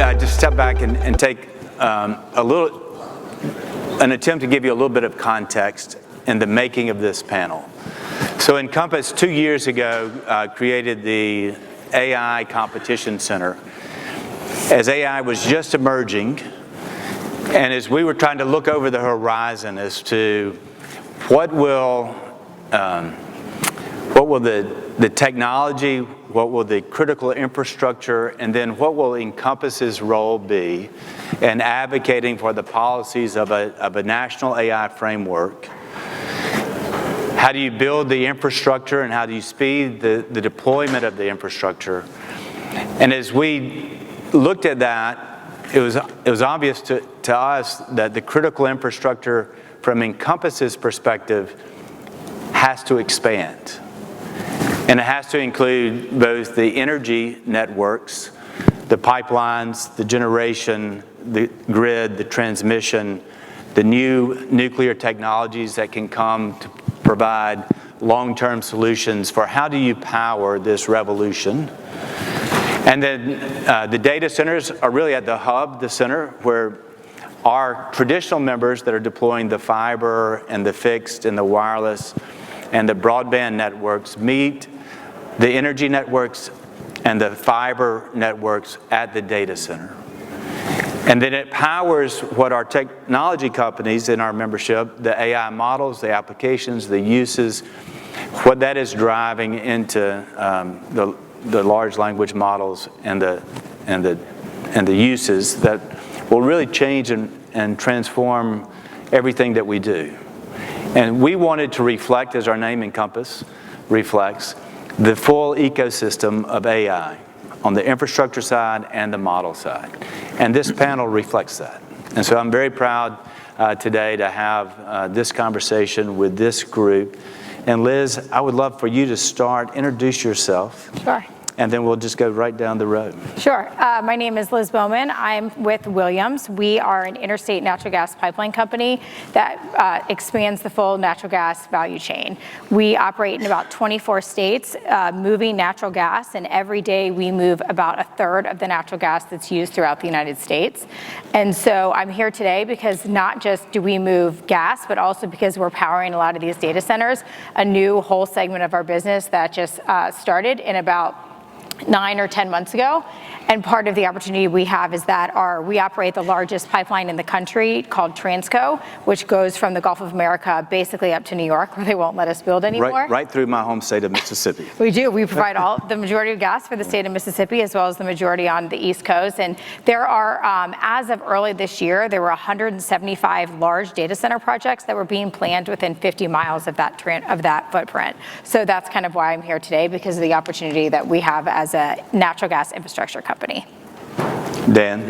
just step back and take an attempt to give you a little bit of context in the making of this panel. So INCOMPAS 2 years ago created the AI Competition Center as AI was just emerging, and as we were trying to look over the horizon as to what will the technology, what will the critical infrastructure, and then what will INCOMPAS's role be in advocating for the policies of a national AI framework. How do you build the infrastructure and how do you speed the deployment of the infrastructure? And as we looked at that, it was obvious to us that the critical infrastructure from INCOMPAS's perspective has to expand. And it has to include both the energy networks, the pipelines, the generation, the grid, the transmission, the new nuclear technologies that can come to provide long-term solutions for how do you power this revolution. And then the data centers are really at the hub, the center, where our traditional members that are deploying the fiber and the fixed and the wireless and the broadband networks meet the energy networks and the fiber networks at the data center. And then it powers what our technology companies in our membership, the AI models, the applications, the uses, what that is driving into the large language models and the uses that will really change and transform everything that we do. And we wanted to reflect, as our name INCOMPAS reflects, the full ecosystem of AI on the infrastructure side and the model side. And this panel reflects that. And so I'm very proud today to have this conversation with this group. And Liz, I would love for you to start, introduce yourself. Sure. And then we'll just go right down the road. Sure. My name is Liz Bowman. I'm with Williams. We are an interstate natural gas pipeline company that expands the full natural gas value chain. We operate in about 24 states moving natural gas, and every day we move about a third of the natural gas that's used throughout the United States. And so I'm here today because not just do we move gas, but also because we're powering a lot of these data centers, a new whole segment of our business that just started in about 9 or 10 months ago. And part of the opportunity we have is that we operate the largest pipeline in the country called Transco, which goes from the Gulf of America basically up to New York, where they won't let us build anymore. Right through my home state of Mississippi. We do. We provide the majority of gas for the state of Mississippi, as well as the majority on the East Coast. And there are, as of early this year, there were 175 large data center projects that were being planned within 50 miles of that footprint. So that's kind of why I'm here today, because of the opportunity that we have as a natural gas infrastructure company. Dan?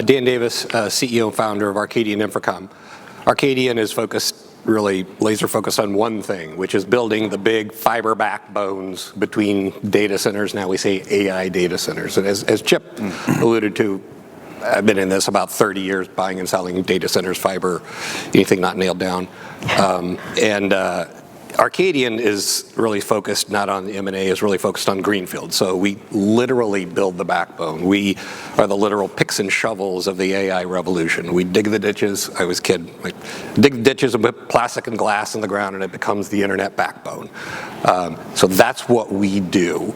Dan Davis, CEO and founder of Arcadian Infracom. Arcadian is really laser focused on one thing, which is building the big fiber backbones between data centers. Now we say AI data centers. And as Chip alluded to, I've been in this about 30 years, buying and selling data centers, fiber, anything not nailed down. Arcadian is really focused not on the M&A, is really focused on greenfield. So we literally build the backbone. We are the literal picks and shovels of the AI revolution. We dig the ditches. I was kidding. Dig the ditches and put plastic and glass in the ground, and it becomes the internet backbone. So that's what we do.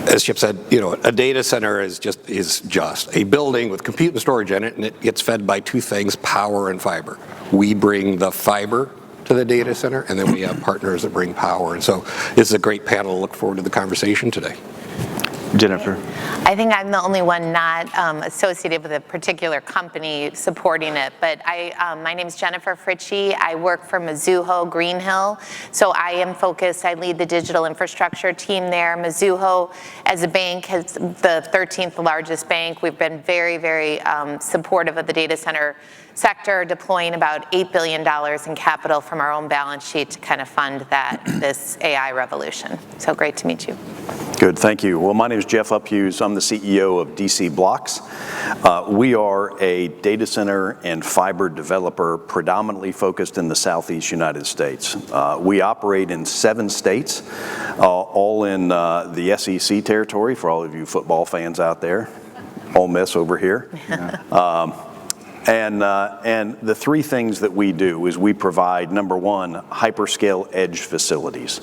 As Chip said, a data center is just a building with compute and storage in it, and it gets fed by two things: power and fiber. We bring the fiber to the data center, and then we have partners that bring power. And so this is a great panel. Look forward to the conversation today. Jennifer? I think I'm the only one not associated with a particular company supporting it, but my name is Jennifer Fritchie. I work for Mizuho Greenhill, so I am focused. I lead the digital infrastructure team there. Mizuho, as a bank, is the 13th largest bank. We've been very, very supportive of the data center sector, deploying about $8 billion in capital from our own balance sheet to kind of fund this AI revolution. So great to meet you. Good, thank you. Well, my name is Jeff Uphughes. I'm the CEO of DC Blocks. We are a data center and fiber developer predominantly focused in the Southeast United States. We operate in 7 states, all in the SEC territory, for all of you football fans out there. Ole Miss over here. And the three things that we do is we provide, number one, hyperscale edge facilities.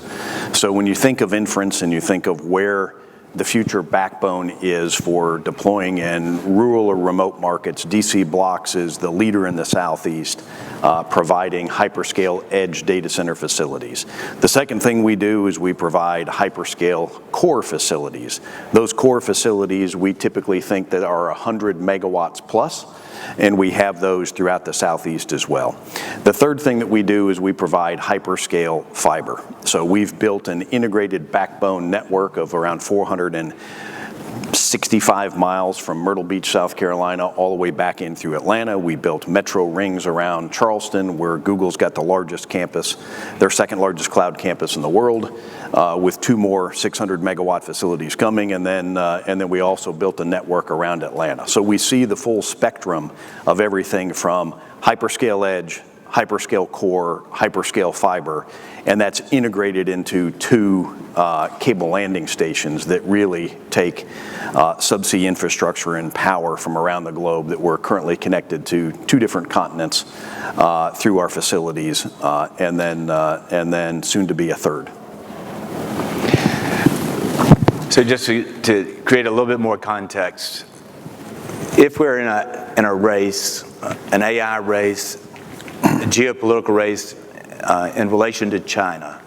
So when you think of inference and you think of where the future backbone is for deploying in rural or remote markets, DC Blocks is the leader in the Southeast, providing hyperscale edge data center facilities. The second thing we do is we provide hyperscale core facilities. Those core facilities we typically think that are 100 megawatts plus, and we have those throughout the Southeast as well. The third thing that we do is we provide hyperscale fiber. So we've built an integrated backbone network of around 465 miles from Myrtle Beach, South Carolina, all the way back in through Atlanta. We built metro rings around Charleston, where Google's got the largest campus, their second largest cloud campus in the world, with 2 more 600 megawatt facilities coming, and then we also built a network around Atlanta. So we see the full spectrum of everything from hyperscale edge, hyperscale core, hyperscale fiber, and that's integrated into 2 cable landing stations that really take subsea infrastructure and power from around the globe that we're currently connected to 2 different continents through our facilities, and then soon to be a third. So just to create a little bit more context, if we're in a race, an AI race, a geopolitical race in relation to China,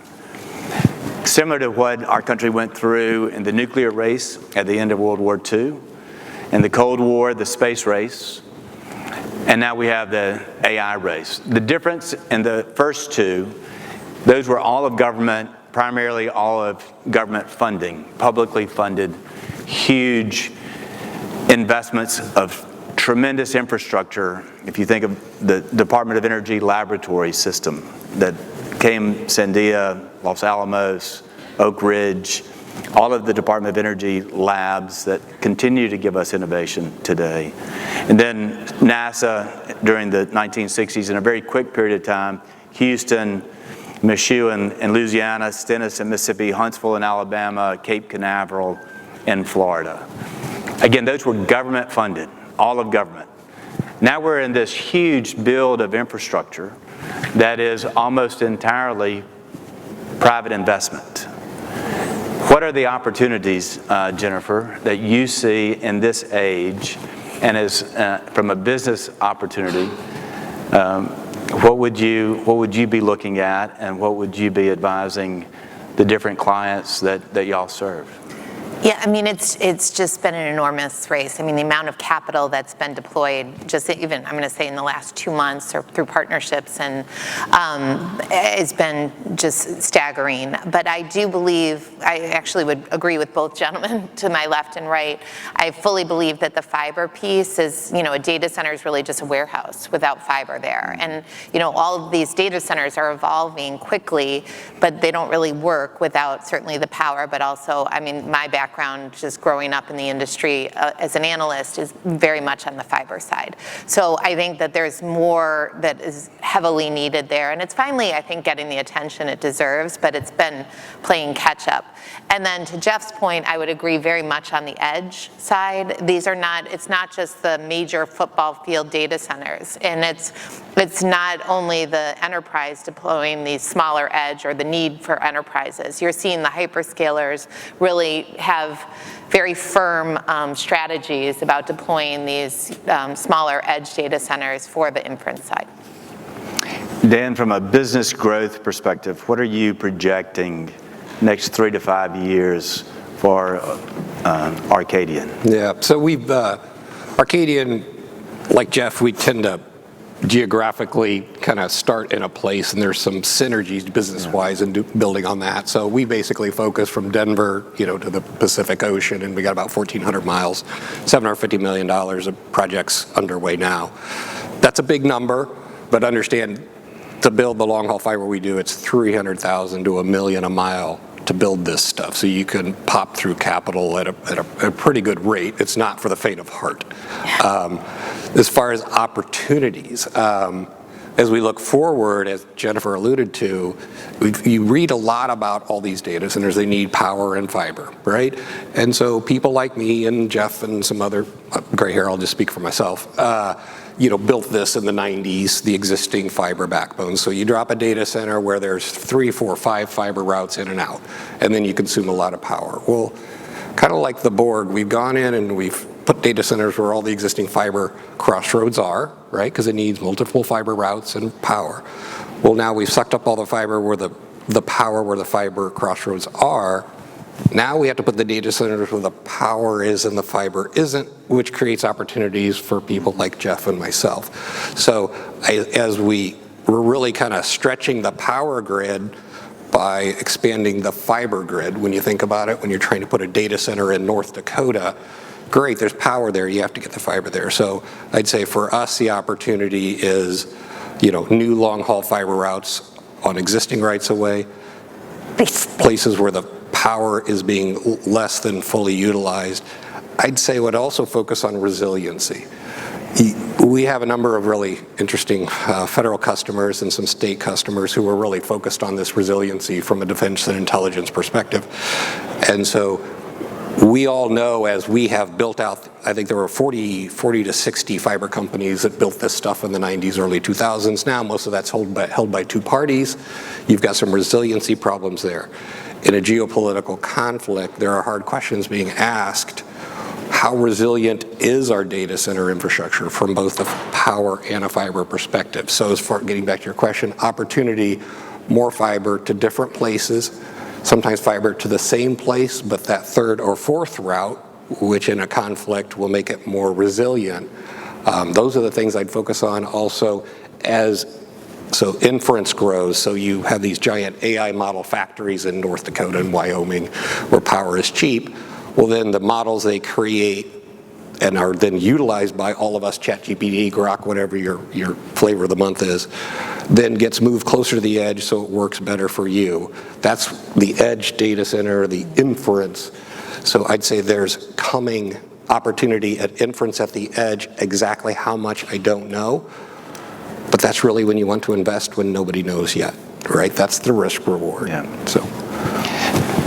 similar to what our country went through in the nuclear race at the end of World War II, in the Cold War, the space race, and now we have the AI race. The difference in the first 2, those were all of government, primarily all of government funding, publicly funded, huge investments of tremendous infrastructure. If you think of the Department of Energy laboratory system that came Sandia, Los Alamos, Oak Ridge, all of the Department of Energy labs that continue to give us innovation today. And then NASA during the 1960s, in a very quick period of time, Houston, Michoud in Louisiana, Stennis in Mississippi, Huntsville in Alabama, Cape Canaveral in Florida. Again, those were government funded, all of government. Now we're in this huge build of infrastructure that is almost entirely private investment. What are the opportunities, Jennifer, that you see in this age, and as from a business opportunity, what would you be looking at, and what would you be advising the different clients that y'all serve? Yeah, I mean, it's just been an enormous race. I mean, the amount of capital that's been deployed, just even, I'm going to say in the last 2 months or through partnerships, and it's been just staggering. But I do believe, I actually would agree with both gentlemen to my left and right. I fully believe that the fiber piece is, a data center is really just a warehouse without fiber there. And, all of these data centers are evolving quickly, but they don't really work without certainly the power, but also, I mean, my background just growing up in the industry as an analyst is very much on the fiber side. So I think that there's more that is heavily needed there. And it's finally, I think, getting the attention it deserves, but it's been playing catch up. And then to Jeff's point, I would agree very much on the edge side. It's not just the major football field data centers. And it's not only the enterprise deploying these smaller edge or the need for enterprises. You're seeing the hyperscalers really have very firm strategies about deploying these smaller edge data centers for the inference side. Dan, from a business growth perspective, what are you projecting next 3 to 5 years for Arcadian? Yeah, so we've, Arcadian, like Jeff, we tend to geographically kind of start in a place, and there's some synergies business-wise in building on that. So we basically focus from Denver, to the Pacific Ocean, and we got about 1,400 miles, $750 million of projects underway now. That's a big number, but understand, to build the long-haul fiber we do, it's $300,000 to $1 million a mile to build this stuff. So you can pop through capital at a pretty good rate. It's not for the faint of heart. As far as opportunities, as we look forward, as Jennifer alluded to, you read a lot about all these data centers. They need power and fiber, right? And so people like me and Jeff and some other gray hair, I'll just speak for myself, built this in the 90s, the existing fiber backbone. So you drop a data center where there's 3, 4, 5 fiber routes in and out, and then you consume a lot of power. Well, kind of like the board, we've gone in and we've put data centers where all the existing fiber crossroads are, right? Because it needs multiple fiber routes and power. Well, now we've sucked up all the fiber where the power where the fiber crossroads are. Now we have to put the data centers where the power is and the fiber isn't, which creates opportunities for people like Jeff and myself. So as we're really kind of stretching the power grid by expanding the fiber grid, when you think about it, when you're trying to put a data center in North Dakota, great, there's power there, you have to get the fiber there. So I'd say for us, the opportunity is, new long-haul fiber routes on existing rights-of-way, places where the power is being less than fully utilized. I'd say would also focus on resiliency. We have a number of really interesting federal customers and some state customers who are really focused on this resiliency from a defense and intelligence perspective. And so we all know, as we have built out, I think there were 40 to 60 fiber companies that built this stuff in the 90s, early 2000s. Now most of that's held by two parties. You've got some resiliency problems there. In a geopolitical conflict, there are hard questions being asked. How resilient is our data center infrastructure from both a power and a fiber perspective? So as far getting back to your question, opportunity, more fiber to different places, sometimes fiber to the same place, but that third or fourth route, which in a conflict will make it more resilient. Those are the things I'd focus on. Also, so inference grows, so you have these giant AI model factories in North Dakota and Wyoming where power is cheap. Well, then the models they create and are then utilized by all of us, ChatGPT, Grok, whatever your flavor of the month is, then gets moved closer to the edge so it works better for you. That's the edge data center, the inference. So I'd say there's coming opportunity at inference at the edge. Exactly how much, I don't know. But that's really when you want to invest when nobody knows yet, right? That's the risk reward. Yeah. So.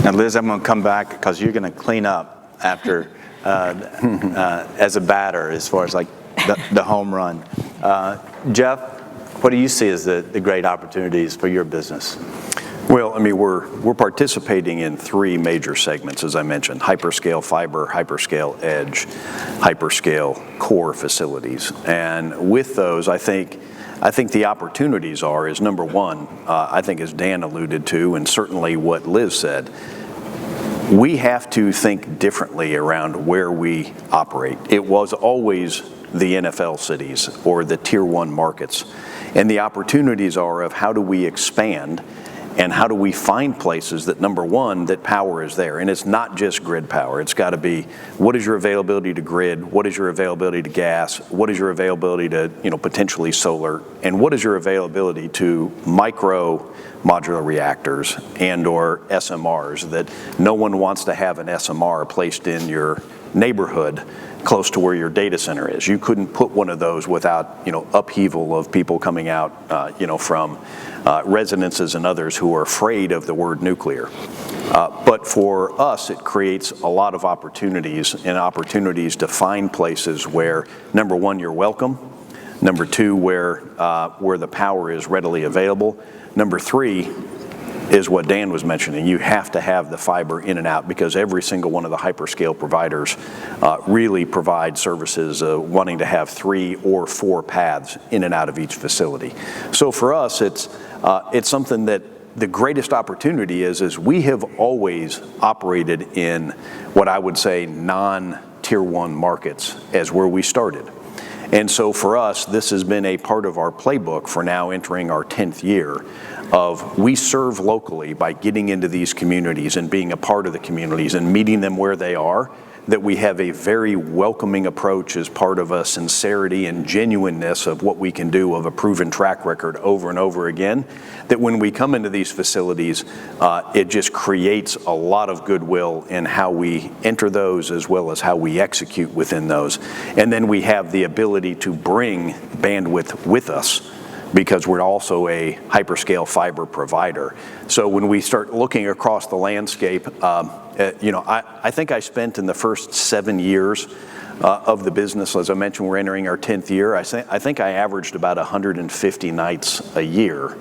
Now, Liz, I'm going to come back because you're going to clean up after as a batter as far as like the home run. Jeff, what do you see as the great opportunities for your business? Well, I mean, we're participating in 3 major segments, as I mentioned: hyperscale fiber, hyperscale edge, hyperscale core facilities. And with those, I think the opportunities is number one, I think as Dan alluded to, and certainly what Liz said, we have to think differently around where we operate. It was always the NFL cities or the tier 1 markets. And the opportunities are of how do we expand and how do we find places that, number one, that power is there. And it's not just grid power. It's got to be, what is your availability to grid? What is your availability to gas? What is your availability to, potentially solar? And what is your availability to micro modular reactors and or SMRs, that no one wants to have an SMR placed in your neighborhood close to where your data center is. You couldn't put one of those without, upheaval of people coming out, from residences and others who are afraid of the word nuclear. But for us, it creates a lot of opportunities to find places where, number one, you're welcome. Number two, where the power is readily available. Number three is what Dan was mentioning. You have to have the fiber in and out because every single one of the hyperscale providers really provide services wanting to have 3 or 4 paths in and out of each facility. So for us, it's something that the greatest opportunity is we have always operated in what I would say non-tier 1 markets as where we started. And so for us, this has been a part of our playbook for now entering our 10th year of we serve locally by getting into these communities and being a part of the communities and meeting them where they are, that we have a very welcoming approach as part of a sincerity and genuineness of what we can do, of a proven track record over and over again, that when we come into these facilities, it just creates a lot of goodwill in how we enter those as well as how we execute within those. And then we have the ability to bring bandwidth with us because we're also a hyperscale fiber provider. So when we start looking across the landscape, I think I spent in the first 7 years of the business, as I mentioned, we're entering our 10th year. I think I averaged about 150 nights a year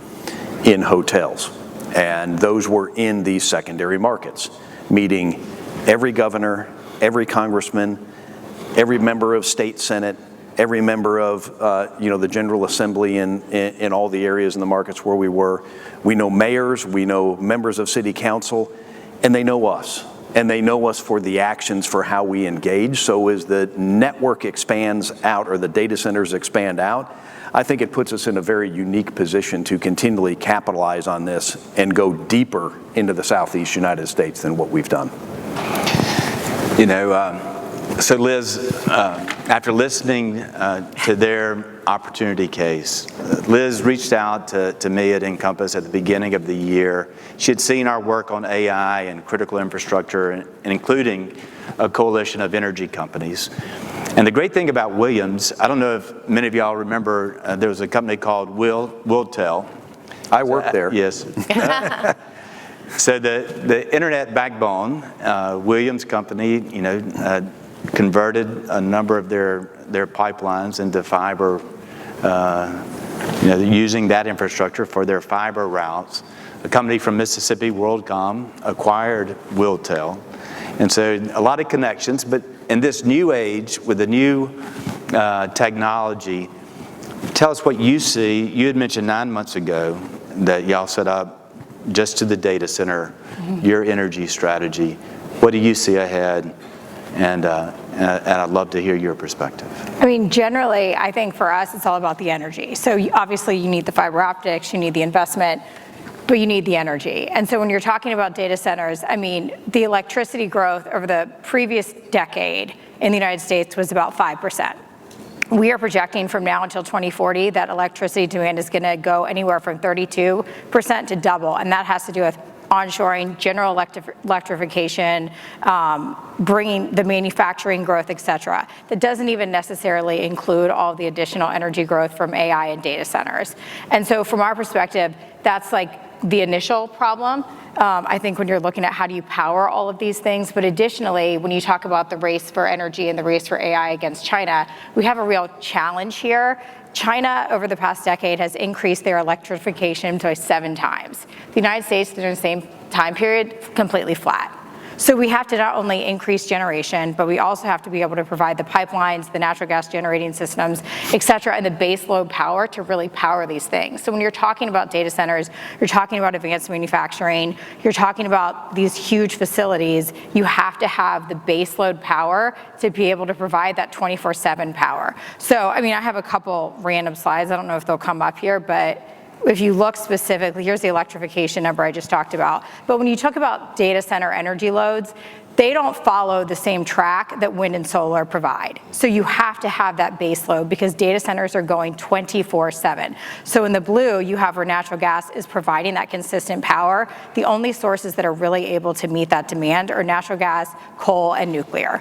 in hotels. And those were in these secondary markets, meeting every governor, every congressman, every member of state senate, every member of the General Assembly in all the areas in the markets where we were. We know mayors, we know members of city council, and they know us. And they know us for the actions for how we engage. So as the network expands out or the data centers expand out, I think it puts us in a very unique position to continually capitalize on this and go deeper into the Southeast United States than what we've done. So Liz, after listening to their opportunity case, Liz reached out to me at INCOMPAS at the beginning of the year. She had seen our work on AI and critical infrastructure, and including a coalition of energy companies. And the great thing about Williams, I don't know if many of y'all remember, there was a company called Wiltel. I worked there. Yes. So the internet backbone, Williams company, converted a number of their pipelines into fiber, using that infrastructure for their fiber routes. A company from Mississippi, WorldCom, acquired Wiltel. And so a lot of connections, but in this new age with the new technology, tell us what you see. You had mentioned 9 months ago that y'all set up just to the data center, your energy strategy. What do you see ahead? And I'd love to hear your perspective. I mean, generally, I think for us, it's all about the energy. So obviously, you need the fiber optics, you need the investment, but you need the energy. And so when you're talking about data centers, I mean, the electricity growth over the previous decade in the United States was about 5%. We are projecting from now until 2040 that electricity demand is going to go anywhere from 32% to double, and that has to do with onshoring, general electrification, bringing the manufacturing growth, et cetera. That doesn't even necessarily include all the additional energy growth from AI and data centers. And so from our perspective, that's like the initial problem. I think when you're looking at how do you power all of these things, but additionally, when you talk about the race for energy and the race for AI against China, we have a real challenge here. China, over the past decade, has increased their electrification by 7 times. The United States, during the same time period, completely flat. So we have to not only increase generation, but we also have to be able to provide the pipelines, the natural gas generating systems, et cetera, and the base load power to really power these things. So when you're talking about data centers, you're talking about advanced manufacturing, you're talking about these huge facilities, you have to have the base load power to be able to provide that 24/7 power. So, I mean, I have a couple random slides. I don't know if they'll come up here, but if you look specifically, here's the electrification number I just talked about. But when you talk about data center energy loads, they don't follow the same track that wind and solar provide. So you have to have that base load because data centers are going 24/7. So in the blue, you have where natural gas is providing that consistent power. The only sources that are really able to meet that demand are natural gas, coal, and nuclear.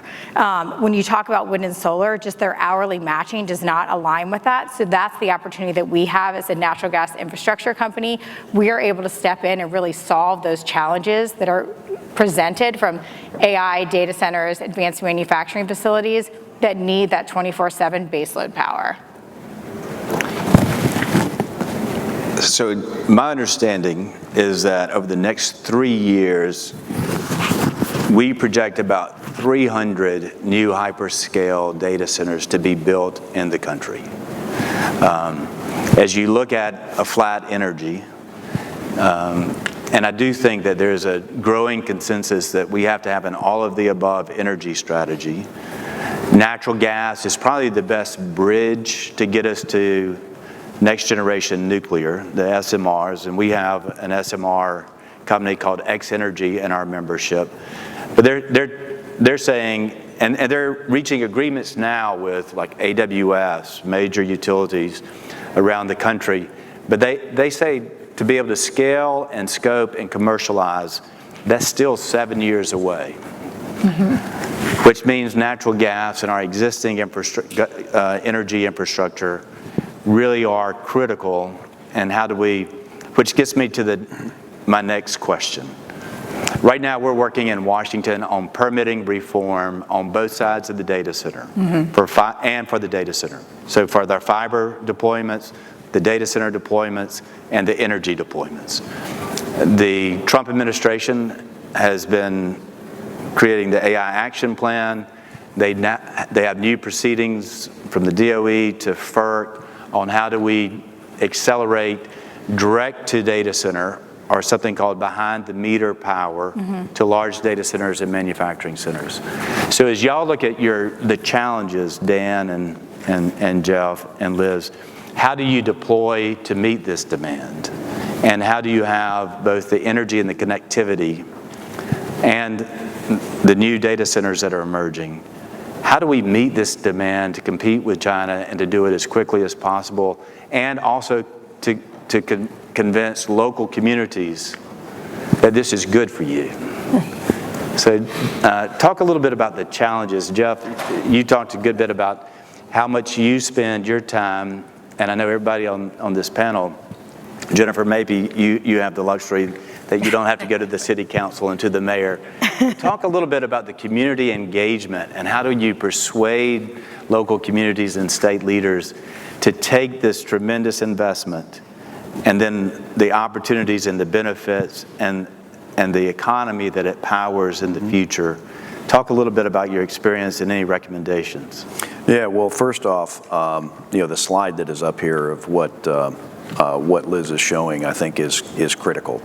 When you talk about wind and solar, just their hourly matching does not align with that. So that's the opportunity that we have as a natural gas infrastructure company. We are able to step in and really solve those challenges that are presented from AI, data centers, advanced manufacturing facilities that need that 24/7 baseload power. So my understanding is that over the next 3 years, we project about 300 new hyperscale data centers to be built in the country. As you look at a flat energy, and I do think that there's a growing consensus that we have to have an all-of-the-above energy strategy. Natural gas is probably the best bridge to get us to next-generation nuclear, the SMRs, and we have an SMR company called X Energy in our membership. But they're saying, and they're reaching agreements now with like AWS, major utilities around the country, but they say to be able to scale and scope and commercialize, that's still 7 years away. Which means natural gas and our existing energy infrastructure really are critical, and how do we, which gets me to my next question. Right now, we're working in Washington on permitting reform on both sides of the data center, for the data center. So for their fiber deployments, the data center deployments, and the energy deployments. The Trump administration has been creating the AI action plan. They have new proceedings from the DOE to FERC on how do we accelerate direct to data center, or something called behind the meter power, to large data centers and manufacturing centers. So as y'all look at the challenges, Dan and Jeff and Liz, how do you deploy to meet this demand? And how do you have both the energy and the connectivity and the new data centers that are emerging? How do we meet this demand to compete with China and to do it as quickly as possible, and also to convince local communities that this is good for you? So talk a little bit about the challenges. Jeff, you talked a good bit about how much you spend your time, and I know everybody on this panel, Jennifer, maybe you have the luxury that you don't have to go to the city council and to the mayor. Talk a little bit about the community engagement, and how do you persuade local communities and state leaders to take this tremendous investment, and then the opportunities and the benefits and the economy that it powers in the future. Talk a little bit about your experience and any recommendations. Yeah, well, first off, the slide that is up here of what Liz is showing, I think is critical.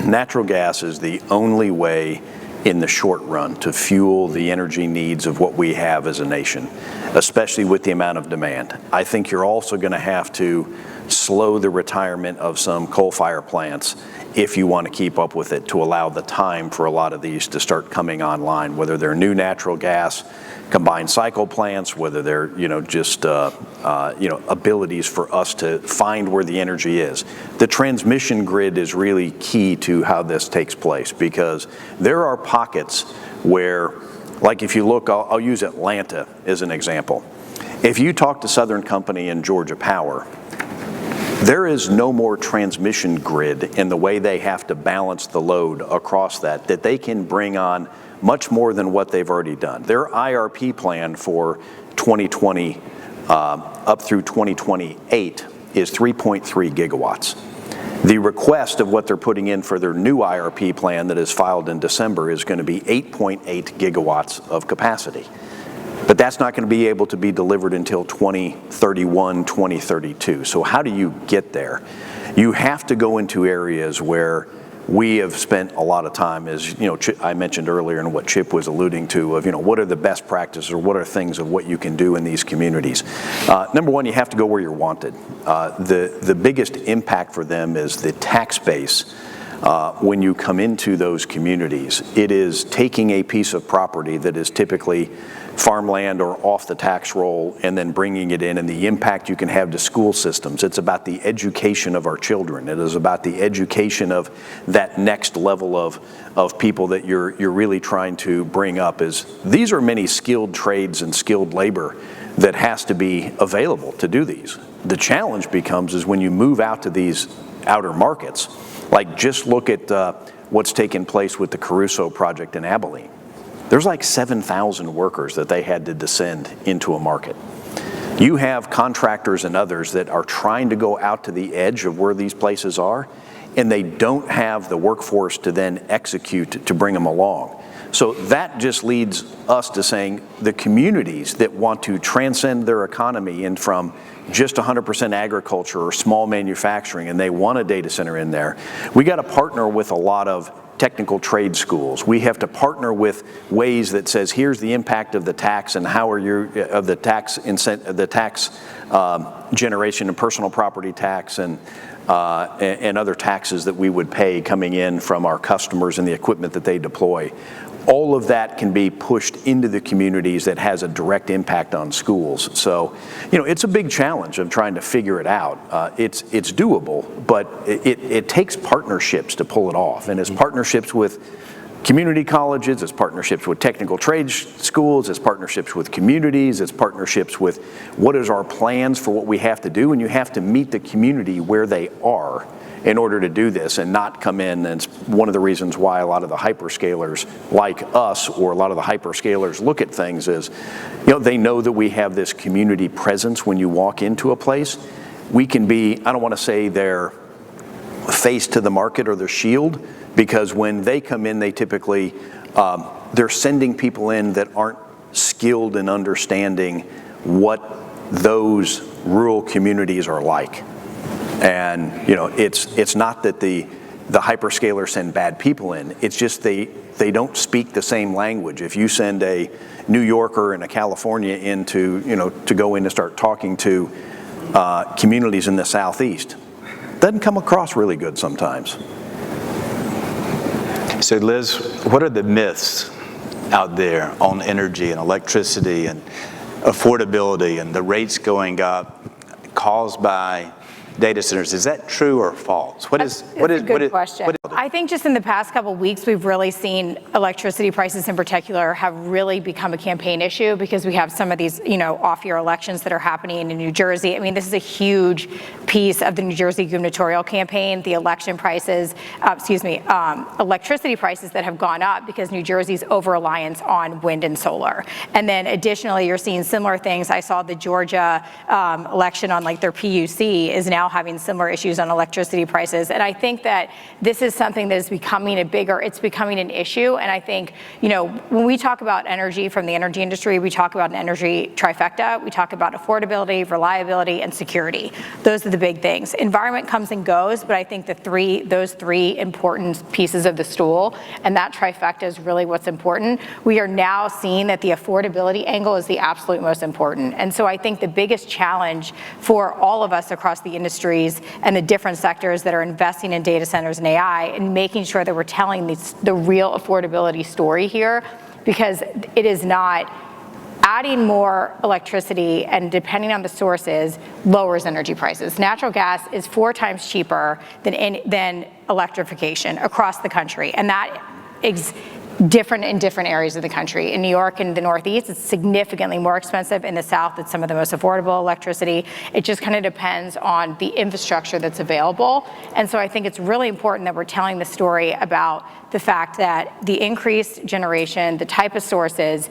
Natural gas is the only way in the short run to fuel the energy needs of what we have as a nation, especially with the amount of demand. I think you're also going to have to slow the retirement of some coal-fired plants if you want to keep up with it, to allow the time for a lot of these to start coming online, whether they're new natural gas combined cycle plants, whether they're just abilities for us to find where the energy is. The transmission grid is really key to how this takes place, because there are pockets where, like if you look, I'll use Atlanta as an example. If you talk to Southern Company and Georgia Power, there is no more transmission grid in the way they have to balance the load across that they can bring on much more than what they've already done. Their IRP plan for 2020 up through 2028 is 3.3 gigawatts. The request of what they're putting in for their new IRP plan that is filed in December is going to be 8.8 gigawatts of capacity. But that's not going to be able to be delivered until 2031, 2032. So how do you get there? You have to go into areas where we have spent a lot of time, as I mentioned earlier, and what Chip was alluding to, of what are the best practices, or what are things of what you can do in these communities. Number one, you have to go where you're wanted. The biggest impact for them is the tax base. When you come into those communities, it is taking a piece of property that is typically farmland or off the tax roll, and then bringing it in, and the impact you can have to school systems. It's about the education of our children. It is about the education of that next level of people that you're really trying to bring up. These are many skilled trades and skilled labor that has to be available to do these. The challenge becomes is when you move out to these outer markets, like just look at what's taken place with the Caruso project in Abilene. There's like 7,000 workers that they had to descend into a market. You have contractors and others that are trying to go out to the edge of where these places are, and they don't have the workforce to then execute to bring them along. So that just leads us to saying the communities that want to transcend their economy and from just 100% agriculture or small manufacturing, and they want a data center in there, we got to partner with a lot of technical trade schools. We have to partner with ways that says, here's the impact of the tax, and how are you of the tax generation and personal property tax and other taxes that we would pay coming in from our customers and the equipment that they deploy. All of that can be pushed into the communities that has a direct impact on schools. So, it's a big challenge of trying to figure it out. It's doable, but it takes partnerships to pull it off. And it's partnerships with community colleges, it's partnerships with technical trade schools, it's partnerships with communities, it's partnerships with what is our plans for what we have to do, and you have to meet the community where they are in order to do this and not come in. And it's one of the reasons why a lot of the hyperscalers like us, or a lot of the hyperscalers look at things is, they know that we have this community presence when you walk into a place. We can be, I don't want to say their face to the market or their shield, because when they come in, they typically, they're sending people in that aren't skilled in understanding what those rural communities are like. And it's not that the hyperscalers send bad people in, it's just they don't speak the same language. If you send a New Yorker and a California in to go in and start talking to communities in the Southeast, it doesn't come across really good sometimes. So Liz, what are the myths out there on energy and electricity and affordability and the rates going up caused by data centers? Is that true or false? That's a good question. I think just in the past couple of weeks, we've really seen electricity prices in particular have really become a campaign issue, because we have some of these, off-year elections that are happening in New Jersey. I mean, this is a huge piece of the New Jersey gubernatorial campaign, the election prices, electricity prices that have gone up because New Jersey's over-reliance on wind and solar. And then additionally, you're seeing similar things. I saw the Georgia election on their PUC is now having similar issues on electricity prices. And I think that this is something that is becoming it's becoming an issue. And I think, when we talk about energy from the energy industry, we talk about an energy trifecta. We talk about affordability, reliability, and security. Those are the big things. Environment comes and goes, but I think those three important pieces of the stool, and that trifecta is really what's important. We are now seeing that the affordability angle is the absolute most important. And so I think the biggest challenge for all of us across the industries and the different sectors that are investing in data centers and AI, and making sure that we're telling the real affordability story here, because it is not adding more electricity, and depending on the sources, lowers energy prices. Natural gas is 4 times cheaper than electrification across the country, and that is different in different areas of the country. In New York and the Northeast, it's significantly more expensive. In the South, it's some of the most affordable electricity. It just kind of depends on the infrastructure that's available. And so I think it's really important that we're telling the story about the fact that the increased generation, the type of sources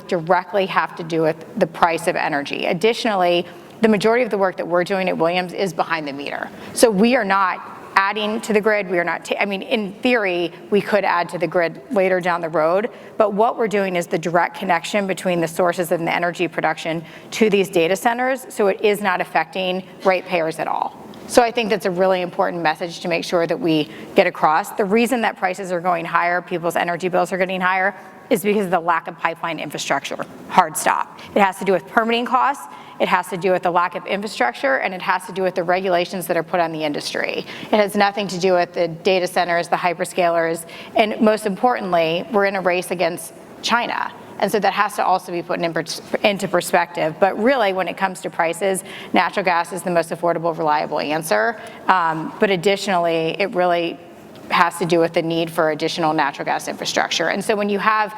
directly have to do with the price of energy. Additionally, the majority of the work that we're doing at Williams is behind the meter. So we are not adding to the grid. We are not, in theory, we could add to the grid later down the road, but what we're doing is the direct connection between the sources of the energy production to these data centers, so it is not affecting ratepayers at all. So I think that's a really important message to make sure that we get across. The reason that prices are going higher, people's energy bills are getting higher, is because of the lack of pipeline infrastructure. Hard stop. It has to do with permitting costs, it has to do with the lack of infrastructure, and it has to do with the regulations that are put on the industry. It has nothing to do with the data centers, the hyperscalers, and most importantly, we're in a race against China. And so that has to also be put into perspective. But really, when it comes to prices, natural gas is the most affordable, reliable answer. But additionally, it really has to do with the need for additional natural gas infrastructure. And so when you have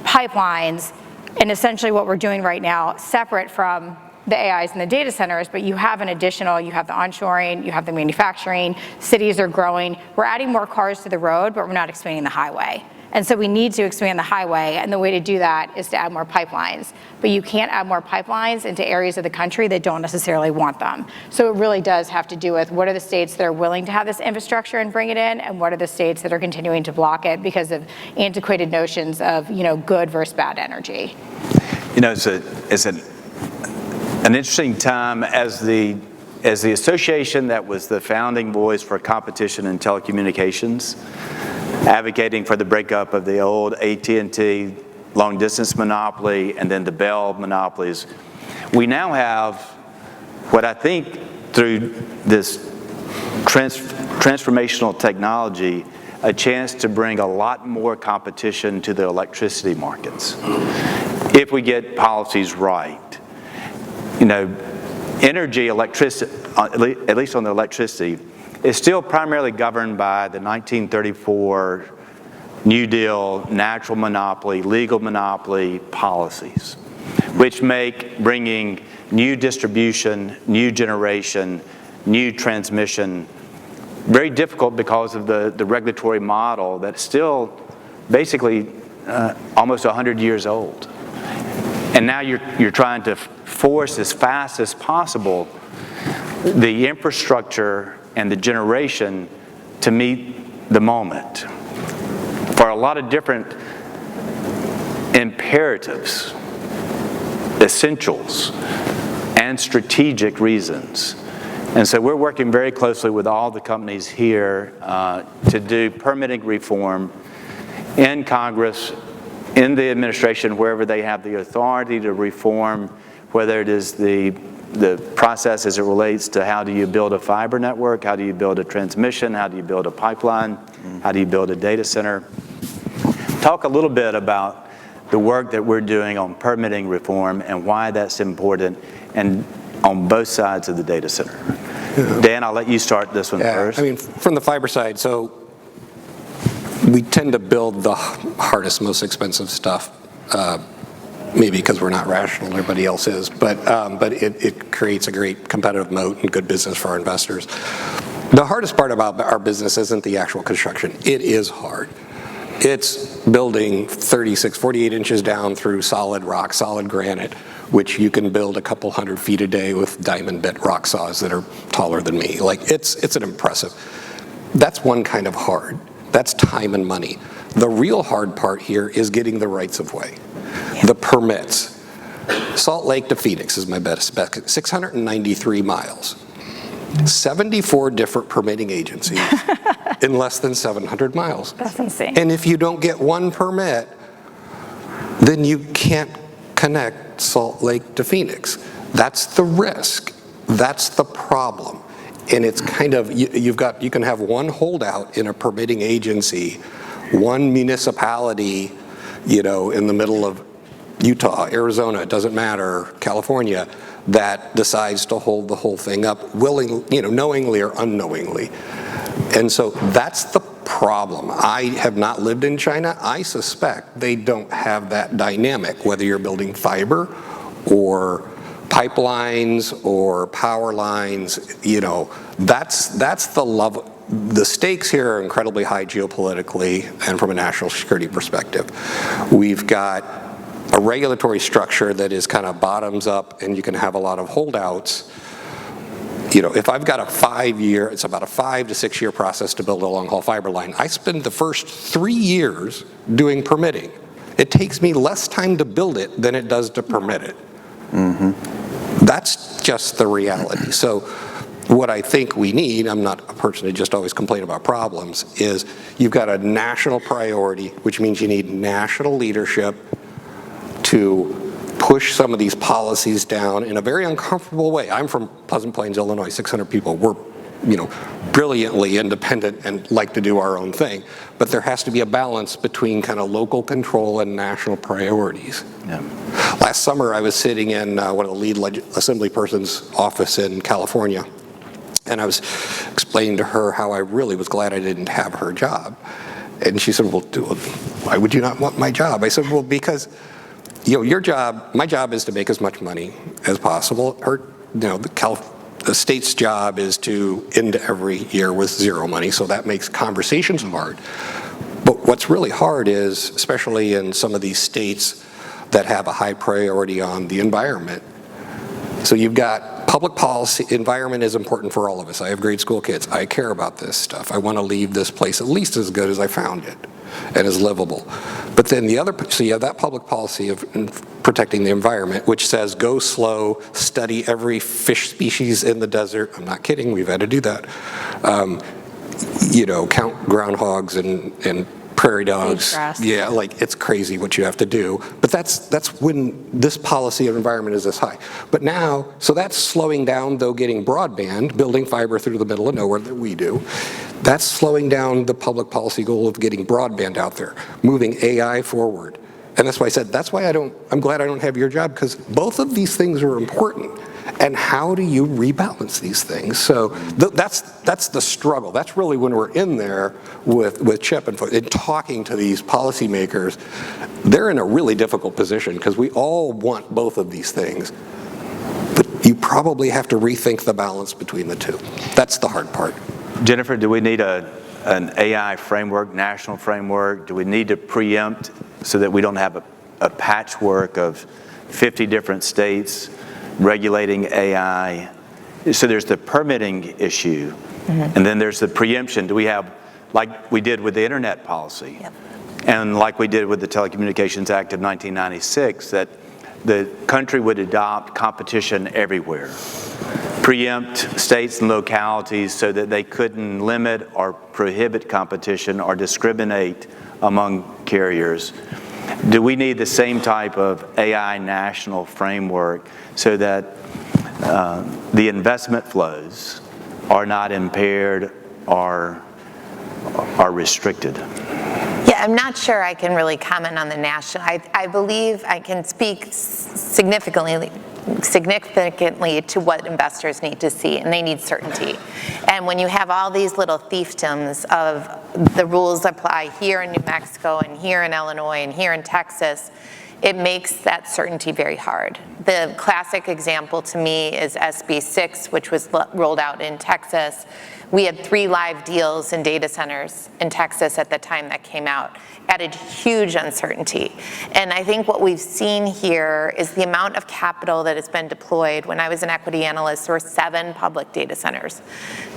pipelines, and essentially what we're doing right now, separate from the AIs and the data centers, but you have the onshoring, you have the manufacturing, cities are growing. We're adding more cars to the road, but we're not expanding the highway. And so we need to expand the highway, and the way to do that is to add more pipelines. But you can't add more pipelines into areas of the country that don't necessarily want them. So it really does have to do with what are the states that are willing to have this infrastructure and bring it in, and what are the states that are continuing to block it because of antiquated notions of, good versus bad energy. It's an interesting time as the association that was the founding voice for competition in telecommunications, advocating for the breakup of the old AT&T long-distance monopoly and then the Bell monopolies. We now have what I think through this transformational technology, a chance to bring a lot more competition to the electricity markets if we get policies right. Energy, electricity, at least on the electricity, is still primarily governed by the 1934 New Deal, natural monopoly, legal monopoly policies, which make bringing new distribution, new generation, new transmission very difficult because of the regulatory model that's still basically almost 100 years old. And now you're trying to force as fast as possible the infrastructure and the generation to meet the moment for a lot of different imperatives, essentials, and strategic reasons. And so we're working very closely with all the companies here to do permitting reform in Congress, in the administration, wherever they have the authority to reform, whether it is the process as it relates to how do you build a fiber network, how do you build a transmission, how do you build a pipeline, how do you build a data center. Talk a little bit about the work that we're doing on permitting reform and why that's important, and on both sides of the data center. Dan, I'll let you start this one first. I mean, from the fiber side, so we tend to build the hardest, most expensive stuff, maybe because we're not rational, everybody else is, but it creates a great competitive moat and good business for our investors. The hardest part about our business isn't the actual construction. It is hard. It's building 36, 48 inches down through solid rock, solid granite, which you can build a couple 100 feet a day with diamond bit rock saws that are taller than me. Like, it's an impressive. That's one kind of hard. That's time and money. The real hard part here is getting the rights of way, the permits. Salt Lake to Phoenix is my best bet, 693 miles. 74 different permitting agencies in less than 700 miles. That's insane. And if you don't get one permit, then you can't connect Salt Lake to Phoenix. That's the risk. That's the problem. And it's kind of, you can have one holdout in a permitting agency, one municipality, in the middle of Utah, Arizona, it doesn't matter, California, that decides to hold the whole thing up knowingly or unknowingly. And so that's the problem. I have not lived in China. I suspect they don't have that dynamic, whether you're building fiber or pipelines or power lines, that's the level. The stakes here are incredibly high geopolitically and from a national security perspective. We've got a regulatory structure that is kind of bottoms up, and you can have a lot of holdouts. If I've got it's about a 5 to 6 year process to build a long haul fiber line. I spend the first 3 years doing permitting. It takes me less time to build it than it does to permit it. Mm-hmm. That's just the reality. So what I think we need, I'm not a person who just always complain about problems, is you've got a national priority, which means you need national leadership to push some of these policies down in a very uncomfortable way. I'm from Pleasant Plains, Illinois, 600 people. We're, brilliantly independent and like to do our own thing. But there has to be a balance between kind of local control and national priorities. Yeah. Last summer, I was sitting in one of the lead assembly person's office in California, and I was explaining to her how I really was glad I didn't have her job. And she said, well, why would you not want my job? I said, well, because your job, my job is to make as much money as possible. The state's job is to end every year with zero money, so that makes conversations hard. But what's really hard is, especially in some of these states that have a high priority on the environment. So you've got public policy, environment is important for all of us. I have grade school kids. I care about this stuff. I want to leave this place at least as good as I found it and as livable. But then so you have that public policy of protecting the environment, which says go slow, study every fish species in the desert. I'm not kidding, we've had to do that. Count groundhogs and prairie dogs. Yeah, it's crazy what you have to do. But that's when this policy of environment is this high. But now, so that's slowing down, though, getting broadband, building fiber through the middle of nowhere that we do. That's slowing down the public policy goal of getting broadband out there, moving AI forward. And that's why I said, I'm glad I don't have your job, because both of these things are important. and how do you rebalance these things? So that's the struggle. That's really when we're in there with Chip and talking to these policymakers. They're in a really difficult position because we all want both of these things. But you probably have to rethink the balance between the two. That's the hard part. Jennifer, do we need an AI framework, national framework? Do we need to preempt so that we don't have a patchwork of 50 different states regulating AI? So there's the permitting issue, and then there's the preemption. Do we have, like we did with the internet policy, and like we did with the Telecommunications Act of 1996, that the country would adopt competition everywhere, preempt states and localities so that they couldn't limit or prohibit competition or discriminate among carriers? Do we need the same type of AI national framework so that the investment flows are not impaired or are restricted? Yeah, I'm not sure I can really comment on the national. I believe I can speak significantly to what investors need to see, and they need certainty. And when you have all these little fiefdoms of the rules apply here in New Mexico and here in Illinois and here in Texas, it makes that certainty very hard. The classic example to me is SB 6, which was rolled out in Texas. We had 3 live deals in data centers in Texas at the time that came out. Added huge uncertainty. And I think what we've seen here is the amount of capital that has been deployed. When I was an equity analyst, there were 7 public data centers.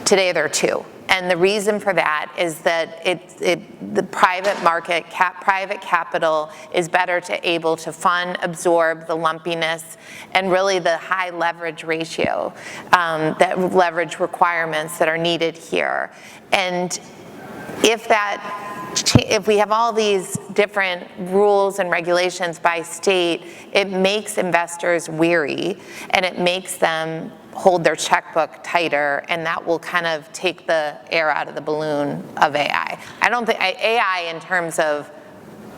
Today there are 2. And the reason for that is that the private market, private capital is better able to fund, absorb the lumpiness, and really the high leverage ratio, that leverage requirements that are needed here. And if we have all these different rules and regulations by state, it makes investors weary, and it makes them hold their checkbook tighter, and that will kind of take the air out of the balloon of AI. I don't think AI, in terms of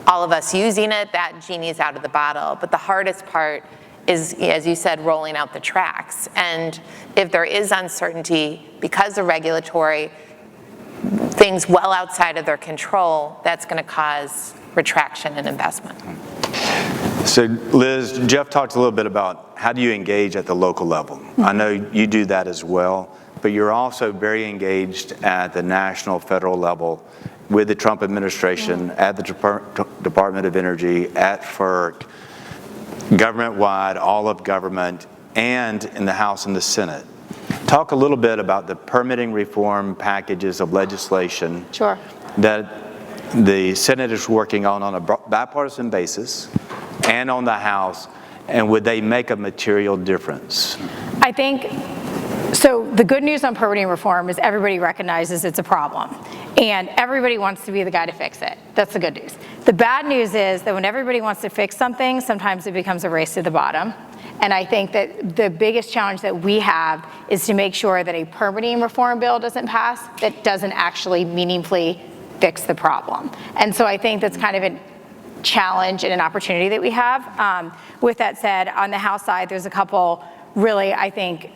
all of us using it, that genie's out of the bottle. But the hardest part is, as you said, rolling out the tracks. And if there is uncertainty because of regulatory things well outside of their control, that's going to cause retraction in investment. So Liz, Jeff talked a little bit about how do you engage at the local level. I know you do that as well, but you're also very engaged at the national, federal level with the Trump administration, at the Department of Energy, at FERC, government-wide, all of government, and in the House and the Senate. Talk a little bit about the permitting reform packages of legislation that the Senate is working on a bipartisan basis, and on the House, and would they make a material difference? I think, so the good news on permitting reform is everybody recognizes it's a problem, and everybody wants to be the guy to fix it. That's the good news. The bad news is that when everybody wants to fix something, sometimes it becomes a race to the bottom. And I think that the biggest challenge that we have is to make sure that a permitting reform bill doesn't pass that doesn't actually meaningfully fix the problem. And so I think that's kind of a challenge and an opportunity that we have. With that said, on the House side, there's a couple really, I think,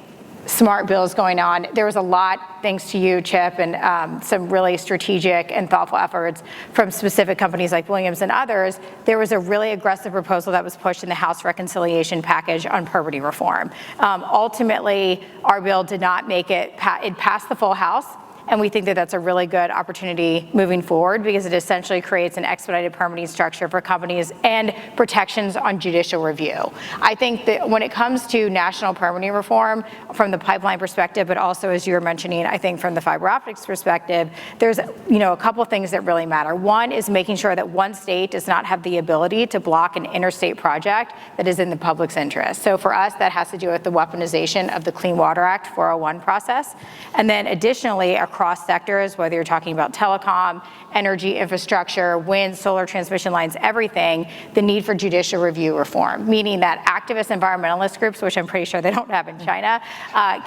smart bills going on. There was a lot, thanks to you, Chip, and some really strategic and thoughtful efforts from specific companies like Williams and others. There was a really aggressive proposal that was pushed in the House reconciliation package on permitting reform. Ultimately, our bill did not make it, it passed the full House. And we think that that's a really good opportunity moving forward because it essentially creates an expedited permitting structure for companies and protections on judicial review. I think that when it comes to national permitting reform from the pipeline perspective, but also as you were mentioning, I think from the fiber optics perspective, there's a couple things that really matter. One is making sure that one state does not have the ability to block an interstate project that is in the public's interest. So for us, that has to do with the weaponization of the Clean Water Act 401 process. And then additionally, across sectors, whether you're talking about telecom, energy infrastructure, wind, solar transmission lines, everything, the need for judicial review reform, meaning that activist environmentalist groups, which I'm pretty sure they don't have in China,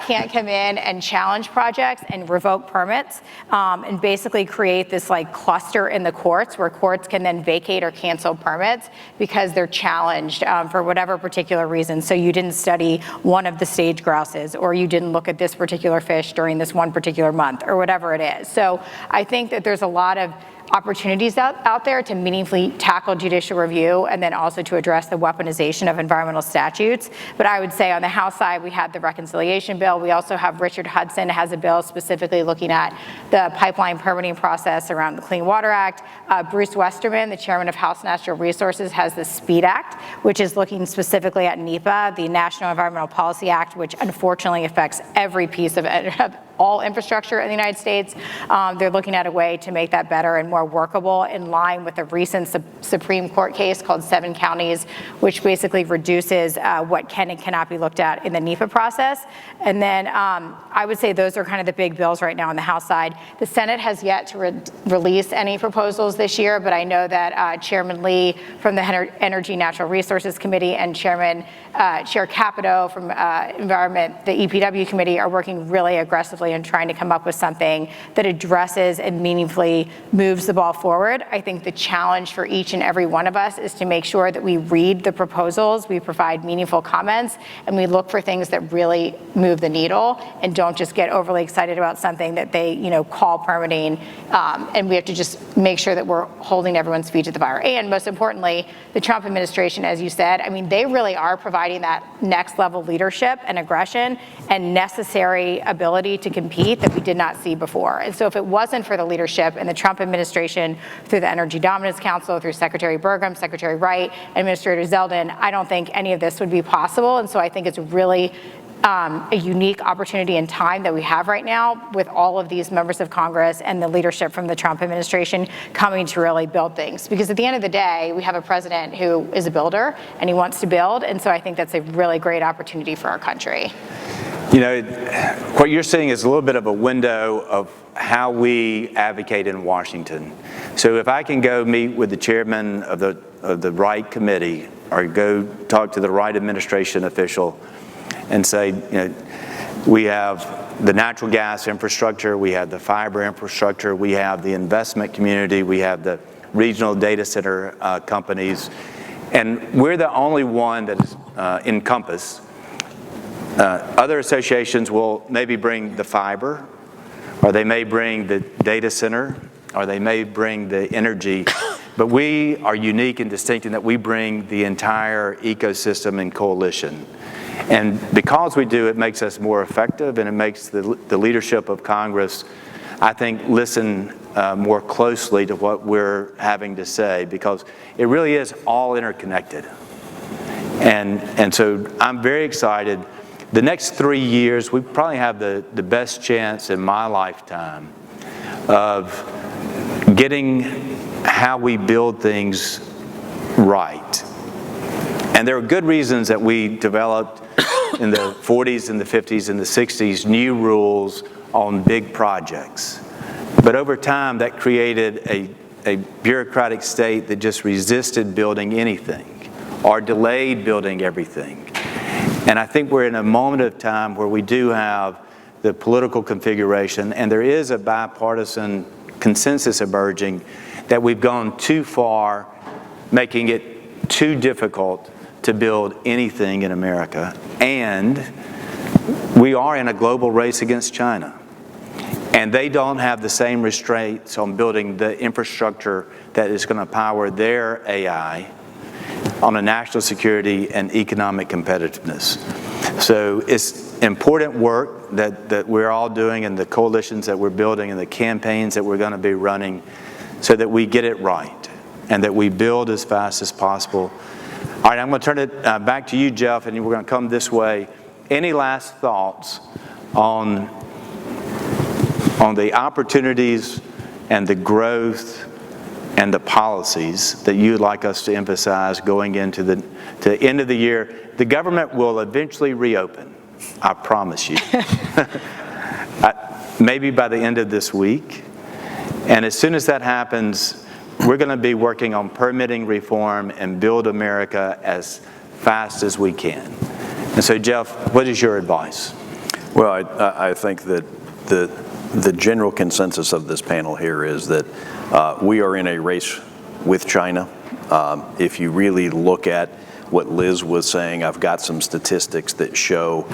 can't come in and challenge projects and revoke permits, and basically create this like cluster in the courts where courts can then vacate or cancel permits because they're challenged for whatever particular reason. So you didn't study one of the sage grouses, or you didn't look at this particular fish during this one particular month, or whatever it is. So I think that there's a lot of opportunities out there to meaningfully tackle judicial review and then also to address the weaponization of environmental statutes. But I would say on the House side, we had the reconciliation bill. We also have Richard Hudson has a bill specifically looking at the pipeline permitting process around the Clean Water Act. Bruce Westerman, the chairman of House Natural Resources, has the SPEED Act, which is looking specifically at NEPA, the National Environmental Policy Act, which unfortunately affects every piece of all infrastructure in the United States. They're looking at a way to make that better and more workable in line with a recent Supreme Court case called 7 Counties, which basically reduces what can and cannot be looked at in the NEPA process. And then I would say those are kind of the big bills right now on the House side. The Senate has yet to release any proposals this year, but I know that Chairman Lee from the Energy Natural Resources Committee and Chair Capito from Environment, the EPW Committee, are working really aggressively and trying to come up with something that addresses and meaningfully moves the ball forward. I think the challenge for each and every one of us is to make sure that we read the proposals, we provide meaningful comments, and we look for things that really move the needle and don't just get overly excited about something that they, call permitting. And we have to just make sure that we're holding everyone's feet to the fire. And most importantly, the Trump administration, as you said, they really are providing that next level leadership and aggression and necessary ability to compete that we did not see before. And so if it wasn't for the leadership and the Trump administration through the Energy Dominance Council, through Secretary Burgum, Secretary Wright, Administrator Zeldin, I don't think any of this would be possible. And so I think it's really a unique opportunity and time that we have right now with all of these members of Congress and the leadership from the Trump administration coming to really build things. Because at the end of the day, we have a president who is a builder and he wants to build. And so I think that's a really great opportunity for our country. What you're seeing is a little bit of a window of how we advocate in Washington. So if I can go meet with the chairman of the right committee or go talk to the right administration official and say, we have the natural gas infrastructure, we have the fiber infrastructure, we have the investment community, we have the regional data center companies, and we're the only one that is INCOMPAS. Other associations will maybe bring the fiber, or they may bring the data center, or they may bring the energy, but we are unique and distinct in that we bring the entire ecosystem and coalition. And because we do, it makes us more effective, and it makes the leadership of Congress, I think, listen more closely to what we're having to say, because it really is all interconnected. And so I'm very excited. The next 3 years, we probably have the best chance in my lifetime of getting how we build things right. And there are good reasons that we developed in the 40s and the 50s and the 60s new rules on big projects. But over time, that created a bureaucratic state that just resisted building anything or delayed building everything. And I think we're in a moment of time where we do have the political configuration, and there is a bipartisan consensus emerging that we've gone too far, making it too difficult to build anything in America. And we are in a global race against China. And they don't have the same restraints on building the infrastructure that is going to power their AI on a national security and economic competitiveness. So it's important work that we're all doing, and the coalitions that we're building and the campaigns that we're going to be running, so that we get it right and that we build as fast as possible. All right, I'm going to turn it back to you, Jeff, and we're going to come this way. Any last thoughts on the opportunities and the growth and the policies that you'd like us to emphasize going into the end of the year? The government will eventually reopen, I promise you. maybe by the end of this week. And as soon as that happens, we're going to be working on permitting reform and build America as fast as we can. And so, Jeff, what is your advice? Well, I think that the general consensus of this panel here is that we are in a race with China. If you really look at what Liz was saying, I've got some statistics that show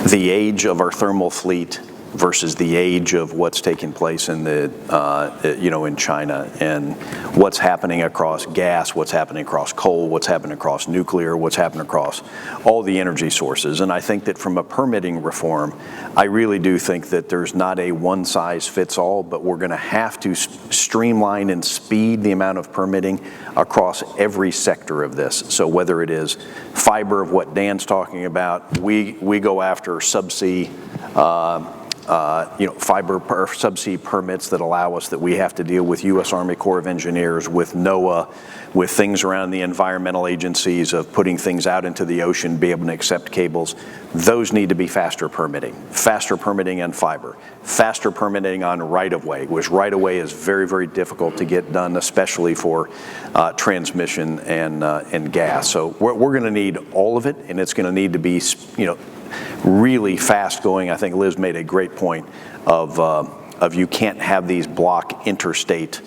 the age of our thermal fleet versus the age of what's taking place in in China, and what's happening across gas, what's happening across coal, what's happening across nuclear, what's happening across all the energy sources. And I think that from a permitting reform, I really do think that there's not a one size fits all, but we're going to have to streamline and speed the amount of permitting across every sector of this. So whether it is fiber, of what Dan's talking about, we go after subsea fiber or subsea permits that allow us, that we have to deal with U.S. Army Corps of Engineers, with NOAA, with things around the environmental agencies of putting things out into the ocean, be able to accept cables. Those need to be faster permitting on fiber, faster permitting on right-of-way, which right-of-way is very, very difficult to get done, especially for transmission and gas. So we're going to need all of it, and it's going to need to be, really fast going. I think Liz made a great point of you can't have these block interstate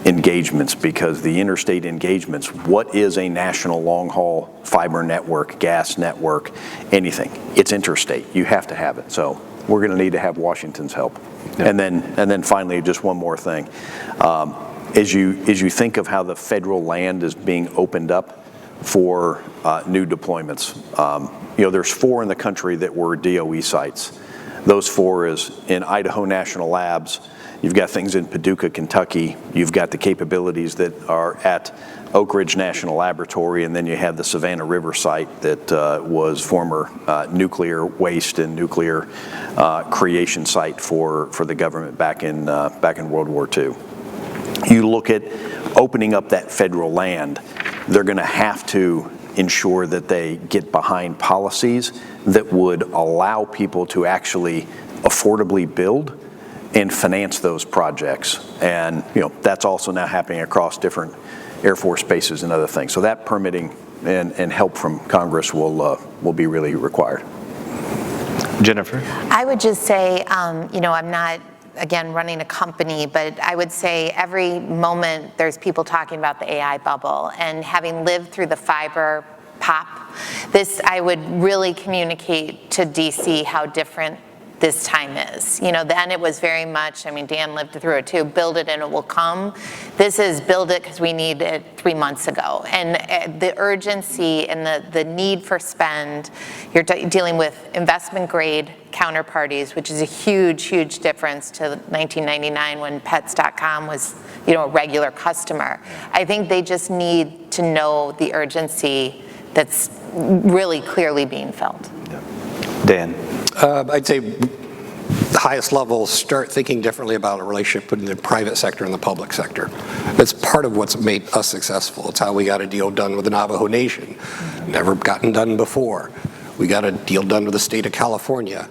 engagements, because the interstate engagements, what is a national long-haul fiber network, gas network, anything? It's interstate. You have to have it. So we're going to need to have Washington's help. Yeah. And then finally, just one more thing. As you think of how the federal land is being opened up for new deployments, there's 4 in the country that were DOE sites. Those 4 is in Idaho National Labs. You've got things in Paducah, Kentucky. You've got the capabilities that are at Oak Ridge National Laboratory, and then you have the Savannah River site that was former nuclear waste and nuclear creation site for the government back in World War II. You look at opening up that federal land, they're going to have to ensure that they get behind policies that would allow people to actually affordably build and finance those projects. And that's also now happening across different Air Force bases and other things. So that permitting and help from Congress will be really required. Jennifer? I would just say, I'm not, again, running a company, but I would say every moment there's people talking about the AI bubble, and having lived through the fiber pop, I would really communicate to DC how different this time is. Then it was very much, Dan lived through it too, build it and it will come. This is build it because we need it 3 months ago. And the urgency and the need for spend, you're dealing with investment grade counterparties, which is a huge, huge difference to 1999 when pets.com was a regular customer. I think they just need to know the urgency that's really clearly being felt. Dan? I'd say the highest levels start thinking differently about a relationship between the private sector and the public sector. That's part of what's made us successful. It's how we got a deal done with the Navajo Nation. Never gotten done before. We got a deal done with the state of California.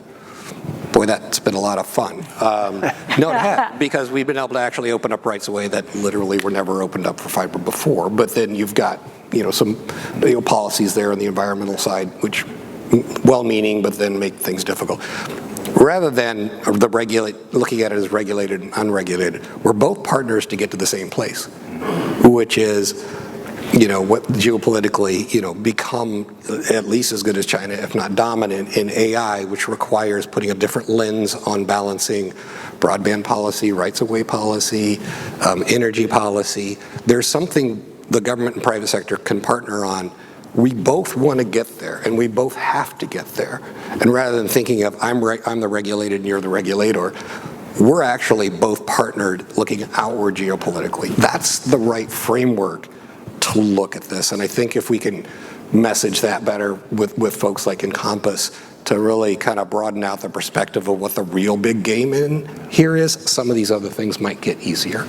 Boy, that's been a lot of fun. No, it had, because we've been able to actually open up rights away that literally were never opened up for fiber before. But then you've got some policies there on the environmental side, which well-meaning, but then make things difficult. Rather than looking at it as regulated and unregulated, we're both partners to get to the same place, which is, what geopolitically, become at least as good as China, if not dominant in AI, which requires putting a different lens on balancing broadband policy, rights-of-way policy, energy policy. There's something the government and private sector can partner on. We both want to get there, and we both have to get there. And rather than thinking of I'm the regulated and you're the regulator, we're actually both partnered looking outward geopolitically. That's the right framework to look at this. And I think if we can message that better with folks like INCOMPAS to really kind of broaden out the perspective of what the real big game in here is, some of these other things might get easier.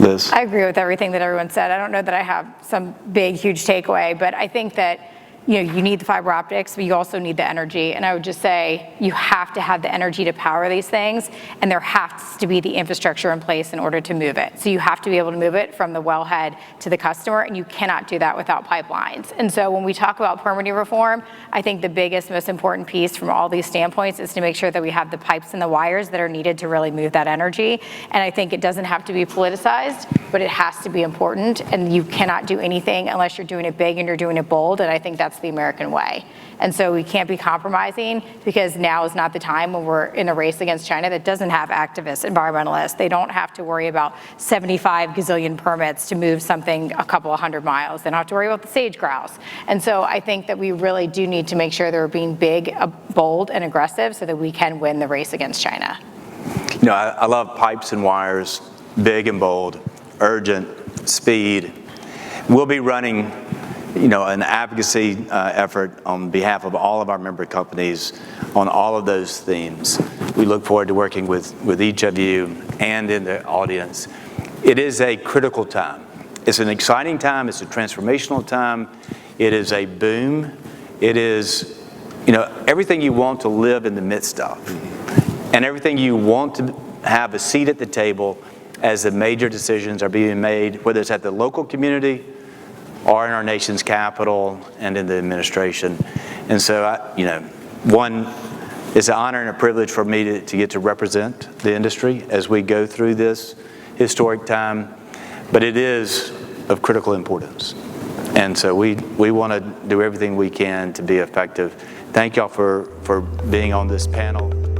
I agree with everything that everyone said. I don't know that I have some big, huge takeaway, but I think that you need the fiber optics, but you also need the energy. And I would just say you have to have the energy to power these things, and there has to be the infrastructure in place in order to move it. So you have to be able to move it from the wellhead to the customer, and you cannot do that without pipelines. And so when we talk about permitting reform, I think the biggest, most important piece from all these standpoints is to make sure that we have the pipes and the wires that are needed to really move that energy. And I think it doesn't have to be politicized, but it has to be important, and you cannot do anything unless you're doing it big and you're doing it bold, and I think that's the American way. And so we can't be compromising, because now is not the time when we're in a race against China that doesn't have activists, environmentalists. They don't have to worry about 75 gazillion permits to move something a couple of 100 miles. They don't have to worry about the sage grouse. And so I think that we really do need to make sure that we're being big, bold, and aggressive so that we can win the race against China. I love pipes and wires, big and bold, urgent, speed. We'll be running an advocacy effort on behalf of all of our member companies on all of those themes. We look forward to working with each of you and in the audience. It is a critical time. It's an exciting time. It's a transformational time. It is a boom. It is, everything you want to live in the midst of, and everything you want to have a seat at the table as the major decisions are being made, whether it's at the local community or in our nation's capital and in the administration. And so, one, it's an honor and a privilege for me to get to represent the industry as we go through this historic time, but it is of critical importance. And so we want to do everything we can to be effective. Thank y'all for being on this panel.